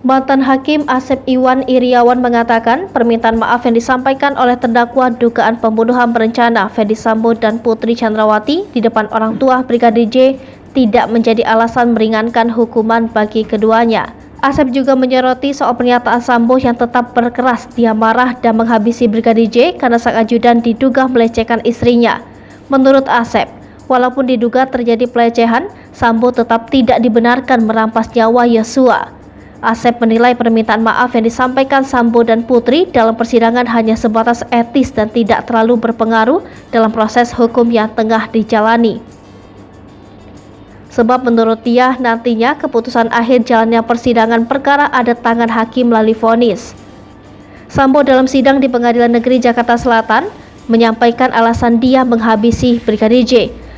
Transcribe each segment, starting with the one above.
Mantan Hakim Asep Iwan Iriawan mengatakan permintaan maaf yang disampaikan oleh terdakwa dugaan pembunuhan berencana Ferdy Sambo dan Putri Chandrawati di depan orang tua Brigadir J tidak menjadi alasan meringankan hukuman bagi keduanya. Asep juga menyoroti soal pernyataan Sambo yang tetap berkeras dia marah dan menghabisi Brigadir J karena sang ajudan diduga melecehkan istrinya. Menurut Asep, walaupun diduga terjadi pelecehan, Sambo tetap tidak dibenarkan merampas nyawa Yosua. Asep menilai permintaan maaf yang disampaikan Sambo dan Putri dalam persidangan hanya sebatas etis dan tidak terlalu berpengaruh dalam proses hukum yang tengah dijalani. Sebab menurut dia nantinya keputusan akhir jalannya persidangan perkara ada tangan hakim melalui vonis. Sambo dalam sidang di Pengadilan Negeri Jakarta Selatan menyampaikan alasan dia menghabisi Brigadir J.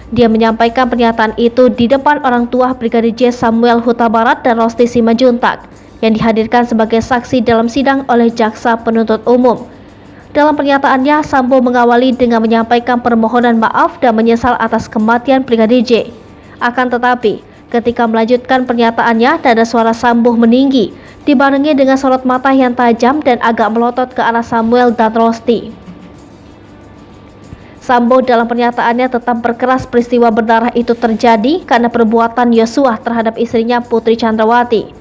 Dia menyampaikan pernyataan itu di depan orang tua Brigadir J Samuel Huta Barat dan Rosti Simanjuntak yang dihadirkan sebagai saksi dalam sidang oleh jaksa penuntut umum. Dalam pernyataannya, Sambo mengawali dengan menyampaikan permohonan maaf dan menyesal atas kematian Brigadir J. Akan tetapi, ketika melanjutkan pernyataannya, nada suara Sambo meninggi, dibarengi dengan sorot mata yang tajam dan agak melotot ke arah Samuel dan Rosti. Sambo dalam pernyataannya tetap berkeras peristiwa berdarah itu terjadi karena perbuatan Yosua terhadap istrinya Putri Chandrawati.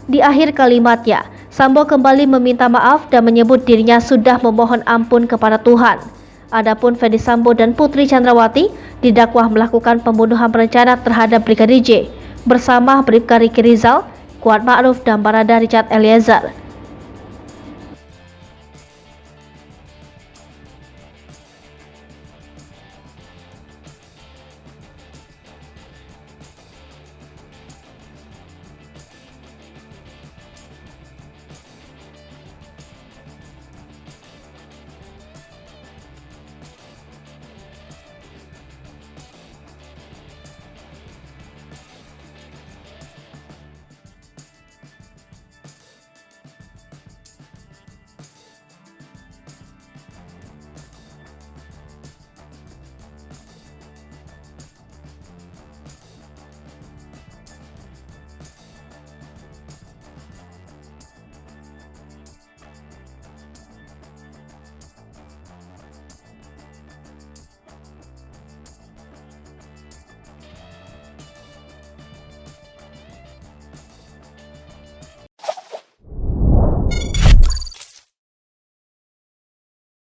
Di akhir kalimatnya, Sambo kembali meminta maaf dan menyebut dirinya sudah memohon ampun kepada Tuhan. Adapun Ferdy Sambo dan Putri Chandrawati didakwa melakukan pembunuhan berencana terhadap Brigadir J bersama Bribka Riki Rizal, Kuat Ma'ruf dan Barada Richard Eliezer.